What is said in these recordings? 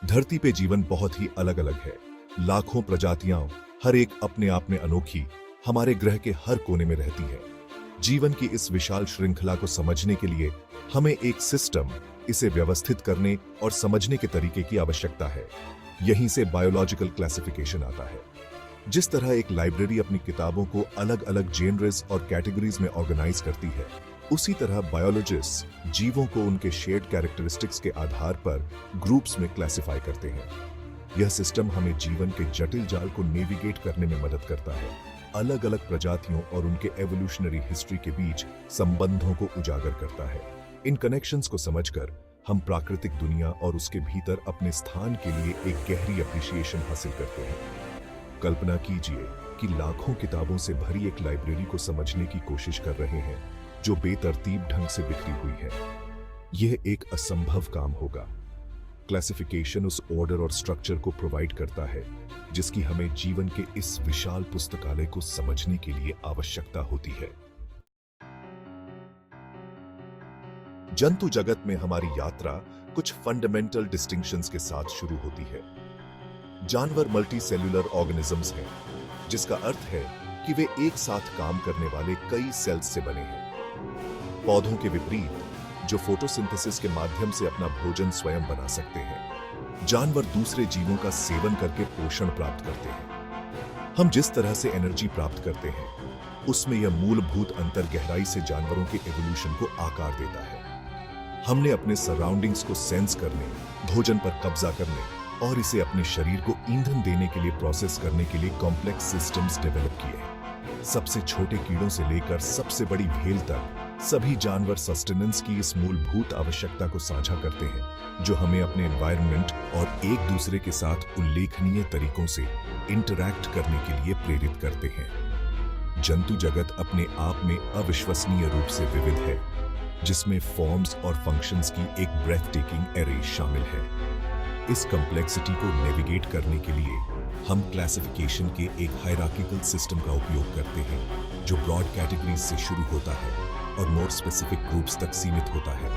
धरती पे जीवन बहुत ही अलग अलग है। लाखों प्रजातियां, हर एक अपने आप में अनोखी, हमारे ग्रह के हर कोने में रहती है। जीवन की इस विशाल श्रृंखला को समझने के लिए हमें एक सिस्टम, इसे व्यवस्थित करने और समझने के तरीके की आवश्यकता है। यहीं से बायोलॉजिकल क्लासिफिकेशन आता है। जिस तरह एक लाइब्रेरी अपनी किताबों को अलग अलग जेनर्स और कैटेगरीज में ऑर्गेनाइज करती है, उसी तरह बायोलॉजिस्ट जीवों को उनके शेयर्ड कैरेक्टरिस्टिक्स के आधार पर ग्रुप्स में क्लासिफाई करते हैं। यह सिस्टम हमें जीवन के जटिल जाल को नेविगेट करने में मदद करता है, अलग अलग प्रजातियों और उनके एवोल्यूशनरी हिस्ट्री के बीच संबंधों को उजागर करता है। इन कनेक्शंस को समझकर हम प्राकृतिक दुनिया और उसके भीतर अपने स्थान के लिए एक गहरी अप्रिसिएशन हासिल करते हैं। कल्पना कीजिए कि लाखों किताबों से भरी एक लाइब्रेरी को समझने की कोशिश कर रहे हैं, जो बेतरतीब ढंग से बिखरी हुई है। यह एक असंभव काम होगा। क्लासिफिकेशन उस ऑर्डर और स्ट्रक्चर को प्रोवाइड करता है जिसकी हमें जीवन के इस विशाल पुस्तकालय को समझने के लिए आवश्यकता होती है। जंतु जगत में हमारी यात्रा कुछ फंडामेंटल डिस्टिंक्शंस के साथ शुरू होती है। जानवर मल्टी सेल्यूलर ऑर्गेनिजम्स हैं, जिसका अर्थ है कि वे एक साथ काम करने वाले कई सेल्स से बने हैं। पौधों के विपरीत, जो फोटोसिंथेसिस के माध्यम से अपना भोजन स्वयं बना सकते हैं, जानवर दूसरे जीवों का सेवन करके पोषण प्राप्त करते हैं। हम जिस तरह से एनर्जी प्राप्त करते हैं, उसमें यह मूलभूत अंतर गहराई से जानवरों के एवोल्यूशन को आकार देता है। हमने अपने सराउंडिंग्स को सेंस करने, भोजन पर कब्जा करने और इसे अपने शरीर को ईंधन देने के लिए प्रोसेस करने के लिए कॉम्प्लेक्स सिस्टम्स डेवलप किए हैं। सबसे छोटे कीड़ों से लेकर सबसे बड़ी व्हेल तक सभी जानवर सस्टेनेंस की इस मूलभूत आवश्यकता को साझा करते हैं, जो हमें अपने एनवायरनमेंट और एक दूसरे के साथ उल्लेखनीय तरीकों से इंटरैक्ट करने के लिए प्रेरित करते हैं। जंतु जगत अपने आप में अविश्वसनीय रूप से विविध है, जिसमें फॉर्म्स और फंक्शंस की एक ब्रेथ टेकिंग एरे शामिल है। इस कॉम्प्लेक्सिटी को नेविगेट करने के लिए हम क्लासिफिकेशन के एक हायरार्किकल सिस्टम का उपयोग करते हैं, जो ब्रॉड कैटेगरीज से शुरू होता है और मोर स्पेसिफिक ग्रुप्स तक सीमित होता है।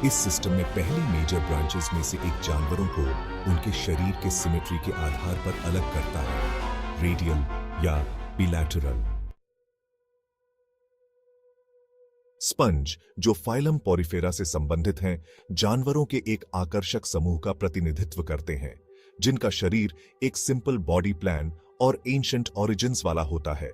इस सिस्टम में पहली मेजर ब्रांचेस में से एक जानवरों को उनके शरीर के सिमेट्री के आधार पर अलग करता है, रेडियल या बिलैटरल। स्पंज, जो फाइलम पोरिफेरा से संबंधित हैं, जानवरों के एक आकर्षक समूह का प्रतिनिधित्व करते हैं, जिनका शरीर एक सिंपल बॉडी प्लान और एंशंट ओरिजिन्स वाला होता है।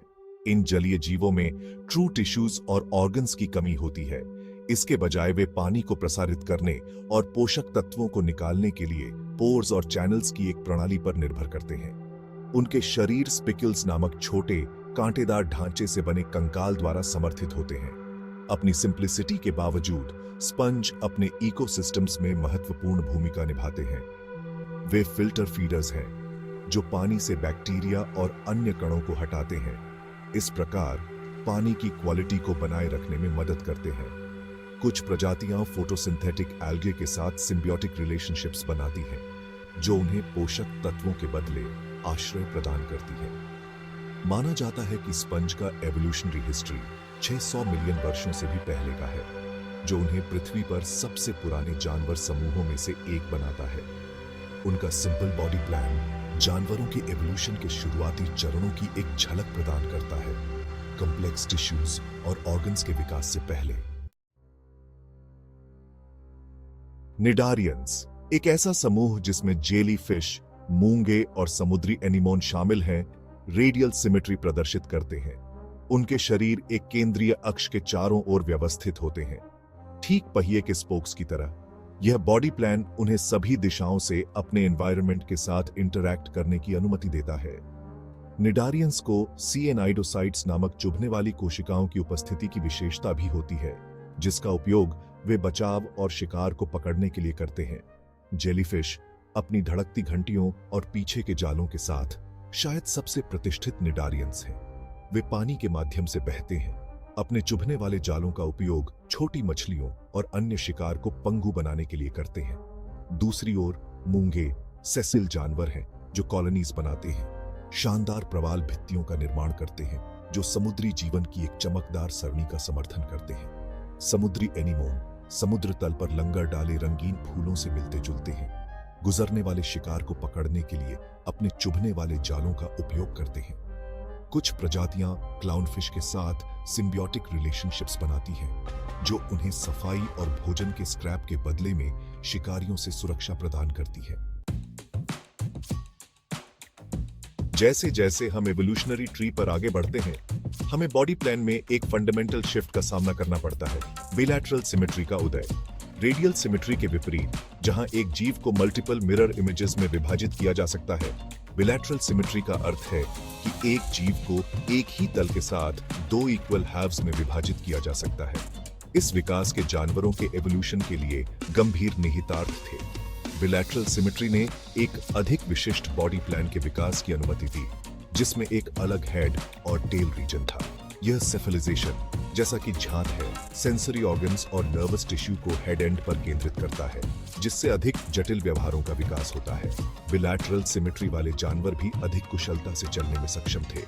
इन जलीय जीवों में ट्रू टिश्यूज और ऑर्गन्स की कमी होती है। इसके बजाय वे पानी को प्रसारित करने और पोषक तत्वों को निकालने के लिए पोर्स और चैनल्स की एक प्रणाली पर निर्भर करते हैं। उनके शरीर स्पिकल्स नामक छोटे कांटेदार ढांचे से बने कंकाल द्वारा समर्थित होते हैं। अपनी सिंप्लिसिटी के बावजूद स्पंज अपने इकोसिस्टम्स में महत्वपूर्ण भूमिका निभाते हैं। वे फिल्टर फीडर्स हैं, जो पानी से बैक्टीरिया और अन्य कणों को हटाते हैं। इस प्रकार पानी की क्वालिटी को बनाए रखने में मदद करते हैं। कुछ प्रजातियां फोटोसिंथेटिक एल्गे के साथ सिम्बियोटिक रिलेशनशिप्स बनाती हैं, जो उन्हें पोषक तत्वों के बदले आश्रय प्रदान करती है। माना जाता है कि स्पंज का एवोल्यूशनरी हिस्ट्री 600 मिलियन वर्षों से भी पहले का है, जो उन्हें पृथ्वी पर सबसे पुराने जानवर समूहों में से एक बनाता है। उनका सिंपल बॉडी प्लान जानवरों के एवोल्यूशन के शुरुआती चरणों की एक झलक प्रदान करता है, कॉम्प्लेक्स टिश्यूज और ऑर्गन्स के विकास से पहले। निडारियंस, एक ऐसा समूह जिसमें जेली फिश, मूंगे और समुद्री एनीमोन शामिल हैं, रेडियल सिमेट्री प्रदर्शित करते हैं। उनके शरीर एक केंद्रीय अक्ष के चारों ओर व्यवस्थित होते हैं, ठीक पहिए के स्पोक्स की तरह। यह बॉडी प्लान उन्हें सभी दिशाओं से अपने एनवायरनमेंट के साथ इंटरैक्ट करने की अनुमति देता है। निडारियंस को सिएनाइडोसाइट्स नामक चुभने वाली कोशिकाओं की उपस्थिति की विशेषता भी होती है, जिसका उपयोग वे बचाव और शिकार को पकड़ने के लिए करते हैं। जेलीफिश अपनी धड़कती घंटियों और पीछे के जालों के साथ शायद सबसे प्रतिष्ठित निडारियंस हैं। वे पानी के माध्यम से बहते हैं। अपने चुभने वाले जालों का उपयोग छोटी मछलियों और अन्य शिकार को पंगु बनाने के लिए करते हैं। दूसरी ओर मूंगे सेसिल जानवर हैं, जो कॉलोनीज बनाते हैं। शानदार प्रवाल भित्तियों का निर्माण करते हैं, जो समुद्री जीवन की एक चमकदार सरणी का समर्थन करते हैं। समुद्री एनीमोन समुद्र तल पर लंगर डाले रंगीन फूलों से मिलते जुलते हैं। गुजरने वाले शिकार को पकड़ने के लिए अपने चुभने वाले जालों का उपयोग करते हैं। कुछ प्रजातियां क्लाउनफिश के साथ सिम्बियोटिक रिलेशनशिप्स बनाती हैं, जो उन्हें सफाई और भोजन के स्क्रैप के बदले में शिकारियों से सुरक्षा प्रदान करती है। जैसे जैसे हम एवोल्यूशनरी ट्री पर आगे बढ़ते हैं, हमें बॉडी प्लान में एक फंडामेंटल शिफ्ट का सामना करना पड़ता है, बिलैटरल सिमेट्री का उदय। रेडियल सिमेट्री के विपरीत, जहां एक जीव को मल्टीपल मिरर इमेजेस में विभाजित किया जा सकता है, बिलैटरल सिमेट्री का अर्थ है कि एक जीव को एक ही तल के साथ दो इक्वल हाफ्स में विभाजित किया जा सकता है। इस विकास के जानवरों के एवोल्यूशन के लिए गंभीर निहितार्थ थे। बिलैटरल सिमेट्री ने एक अधिक विशिष्ट बॉडी प्लान के विकास की अनुमति दी, जिसमें एक अलग हेड और टेल रीजन था। यह सेफलाइजेशन, जैसा कि झांत है, सेंसरी ऑर्गन्स और नर्वस टिश्यू को हेड एंड पर केंद्रित करता है, जिससे अधिक जटिल व्यवहारों का विकास होता है। बिलैटरल सिमेट्री वाले जानवर भी अधिक कुशलता से चलने में सक्षम थे,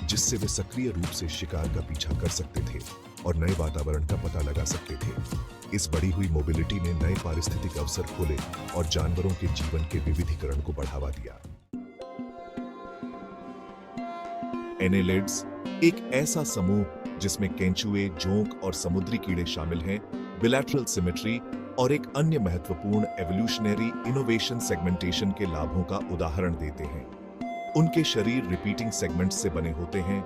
जिससे वे सक्रिय रूप से शिकार का पीछा कर सकते थे और नए वातावरण का पता लगा सकते थे। इस बढ़ी हुई मोबिलिटी ने नए पारिस्थितिक अवसर खोले और जानवरों के जीवन के विविधीकरण को बढ़ावा दिया। एनेलिड्स एक ऐसा समूह जिसमें केंचुए, जोंक और समुद्री कीड़े शामिल हैं, बिलैटरल सिमेट्री और एक अन्य महत्वपूर्ण एवोल्यूशनरी इनोवेशन सेगमेंटेशन के लाभों का उदाहरण देते हैं। उनके शरीर रिपीटिंग सेगमेंट्स से बने होते हैं,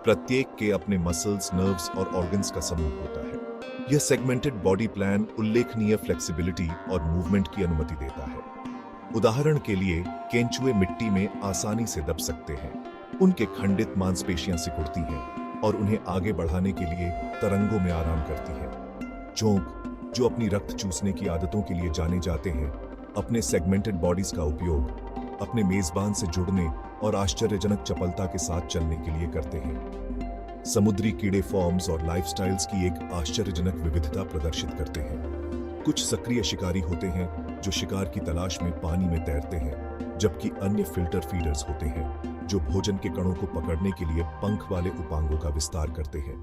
प्रत्येक के अपने मसल्स, नर्व्स और ऑर्गन्स का समूह होता है। यह सेगमेंटेड बॉडी प्लान उल्लेखनीय फ्लेक्सिबिलिटी और मूवमेंट की अनुमति देता है। उदाहरण के लिए, केंचुए मिट्टी में आसानी से दब सकते हैं, उनके खंडित मांसपेशियां सिकुड़ती हैं और उन्हें आगे बढ़ाने के लिए तरंगों में आराम करती हैं। जोंक, जो अपनी रक्त चूसने की आदतों के लिए जाने जाते हैं, अपने सेगमेंटेड बॉडीज का उपयोग अपने मेजबान से जुड़ने और आश्चर्यजनक चपलता के साथ चलने के लिए करते हैं। समुद्री कीड़े फॉर्म्स और लाइफस्टाइल्स की एक आश्चर्यजनक विविधता प्रदर्शित करते हैं। कुछ सक्रिय शिकारी होते हैं जो शिकार की तलाश में पानी में तैरते हैं, जबकि अन्य फिल्टर फीडर्स होते हैं जो भोजन के कणों को पकड़ने के लिए पंख वाले उपांगों का विस्तार करते हैं।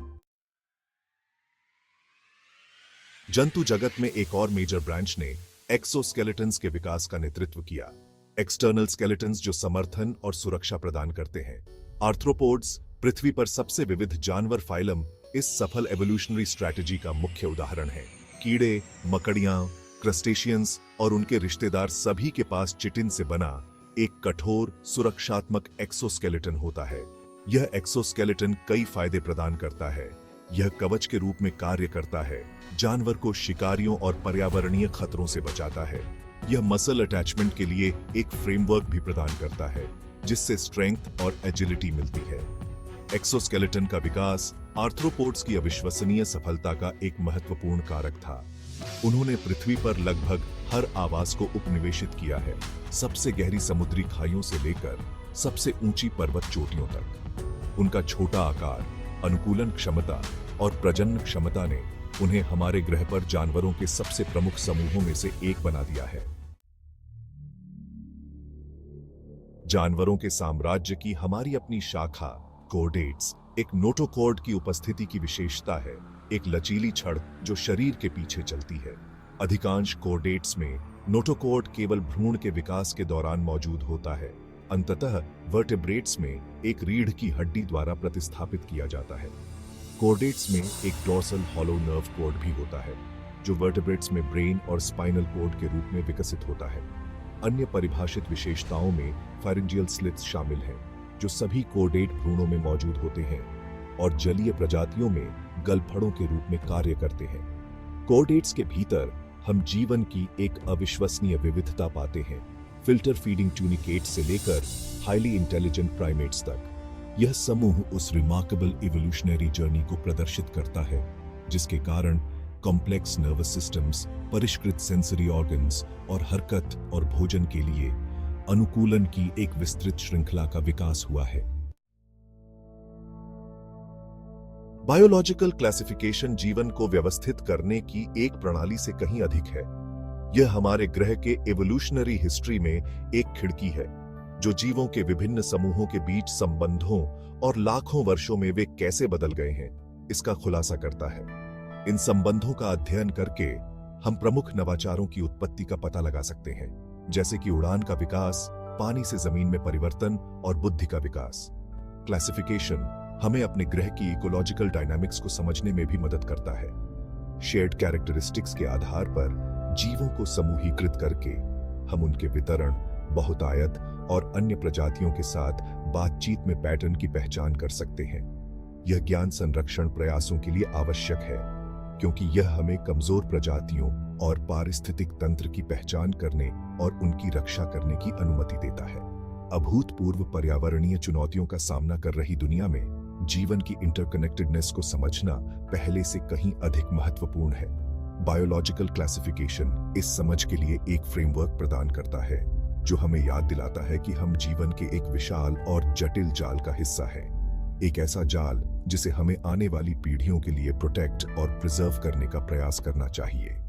जंतु जगत में एक और मेजर ब्रांच ने एक्सोस्केलेटन्स के विकास का नेतृत्व किया। एक्सटर्नल स्केलेटन्स जो समर्थन और सुरक्षा प्रदान करते हैं। आर्थ्रोपोड्स, पृथ्वी पर सबसे विविध जानवर फाइलम, इस सफल एवोल्यूशनरी स्ट्रैटेजी का मुख्य उदाहरण है। कीड़े, मकड़ियां, क्रस्टेशियंस और उनके रिश्तेदार सभी के पास चिटिन से बना एक कठोर, सुरक्षात्मक एक्सोस्केलेटन होता है। यह एक्सोस्केलेटन कई फायदे प्रदान करता है। यह कवच के रूप में कार्य करता है, जानवर को शिकारियों और पर्यावरणीय खतरों से बचाता है। यह मसल अटैचमेंट के लिए एक फ्रेमवर्क भी प्रदान करता है, जिससे स्ट्रेंथ और एजिलिटी मिलती है। एक्सोस्केलेटन का विकास आर्थ्रोपोड्स की अविश्वसनीय सफलता का एक महत्वपूर्ण कारक था। उन्होंने पृथ्वी पर लगभग हर आवास को उपनिवेशित किया है, सबसे गहरी समुद्री खाइयों से लेकर सबसे ऊंची पर्वत चोटियों तक। उनका छोटा आकार, अनुकूलन क्षमता और प्रजनन क्षमता ने उन्हें हमारे ग्रह पर जानवरों के सबसे प्रमुख समूहों में से एक बना दिया है। जानवरों के साम्राज्य की हमारी अपनी शाखा कोर्डेट्स एक नोटोकॉर्ड की उपस्थिति की विशेषता है, एक लचीली छड़ जो शरीर के पीछे चलती है। अधिकांश कोर्डेट्स में नोटोकॉर्ड केवल भ्रूण के विकास के दौरान मौजूद होता है। अंततः वर्टेब्रेट्स में एक रीढ़ की हड्डी द्वारा प्रतिस्थापित किया जाता है। कोर्डेट्स में एक डॉर्सल हॉलो नर्व कॉर्ड भी होता है, जो वर्टेब्रेट्स में ब्रेन और स्पाइनल कॉर्ड के रूप में विकसित होता है। अन्य परिभाषित विशेषताओं में फारिंजियल स्लिट्स शामिल हैं, जो सभी कोर्डेट भ्रूणों में मौजूद होते हैं और जलीय प्रजातियों में गलफड़ों के रूप में कार्य करते हैं। कोर्डेट्स के भीतर हम जीवन की एक अविश्वसनीय विविधता पाते हैं, फिल्टर फीडिंग ट्यूनिकेट्स से लेकर हाईली इंटेलिजेंट प्राइमेट्स तक। यह समूह उस रिमार्केबल इवोल्यूशनरी जर्नी को प्रदर्शित करता है, जिसके कारण कॉम्प्लेक्स नर्वस सिस्टम्स, परिष्कृत सेंसरी ऑर्गन्स और हरकत और भोजन के लिए अनुकूलन की एक विस्तृत श्रृंखला का विकास हुआ है। बायोलॉजिकल क्लासिफिकेशन जीवन को व्यवस्थित करने की एक प्रणाली से कहीं अधिक है। यह हमारे ग्रह के एवोल्यूशनरी हिस्ट्री में एक खिड़की है, जो जीवों के विभिन्न समूहों के बीच संबंधों और लाखों वर्षों में वे कैसे बदल गए हैं, इसका खुलासा करता है। इन संबंधों का अध्ययन करके हम प्रमुख नवाचारों की उत्पत्ति का पता लगा सकते हैं। जैसे कि उड़ान का विकास, पानी से जमीन में परिवर्तन और बुद्धि का विकास। क्लासिफिकेशन हमें अपने ग्रह की इकोलॉजिकल डायनामिक्स को समझने में भी मदद करता है। शेयर्ड कैरेक्टरिस्टिक्स के आधार पर जीवों को समूहीकृत करके हम उनके वितरण, बहुतायत और अन्य प्रजातियों के साथ बातचीत में पैटर्न की पहचान कर सकते हैं। यह ज्ञान संरक्षण प्रयासों के लिए आवश्यक है, क्योंकि यह हमें कमजोर प्रजातियों और पारिस्थितिक तंत्र की पहचान करने और उनकी रक्षा करने की अनुमति देता है। अभूतपूर्व पर्यावरणीय चुनौतियों का सामना कर रही दुनिया में जीवन की इंटरकनेक्टेडनेस को समझना पहले से कहीं अधिक महत्वपूर्ण है। बायोलॉजिकल क्लासिफिकेशन इस समझ के लिए एक फ्रेमवर्क प्रदान करता है, जो हमें याद दिलाता है कि हम जीवन के एक विशाल और जटिल जाल का हिस्सा हैं। एक ऐसा जाल जिसे हमें आने वाली पीढ़ियों के लिए प्रोटेक्ट और प्रिजर्व करने का प्रयास करना चाहिए।